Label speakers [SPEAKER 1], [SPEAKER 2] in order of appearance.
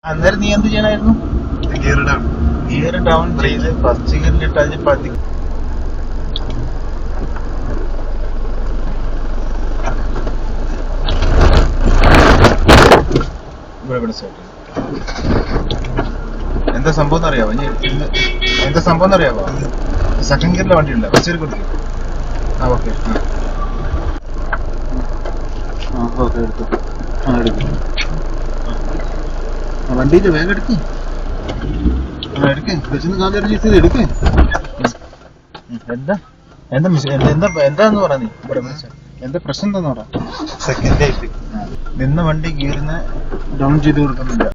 [SPEAKER 1] അന്നേരം നീ എന്ത് ചെയ്യണമായിരുന്നു? ഗിയർ ഡൗൺ ചെയ്ത് ഫസ്റ്റ് ഗിയറിലിട്ട് അതിന് പതി ഇവിടെ സ്റ്റാർട്ട് എന്താ സംഭവം അറിയാവോ? എന്താ സംഭവം അറിയാവോ? സെക്കൻഡ് ഗിയറിലെ വണ്ടിയുണ്ട്, ഫസ്റ്റ് ഗിയർ കൊടുക്കും. ഓക്കെ ഓക്കെ എടുത്തു. എടുക്കും. വണ്ടിയില് വേഗം എടുക്ക്. എടുക്ക്. കൊച്ചിന്ന് കാലം ചെയ്ത് എടുക്ക്. എന്താ എന്താ എന്താന്ന് പറ. നീ ഇവിടെ എന്താ പ്രശ്നം എന്താന്ന് പറ. സെക്കൻഡ് ആയിട്ട് നിന്ന വണ്ടി ഗിയറിന് ഡൗൺ ചെയ്ത് കൊടുക്കുന്നില്ല.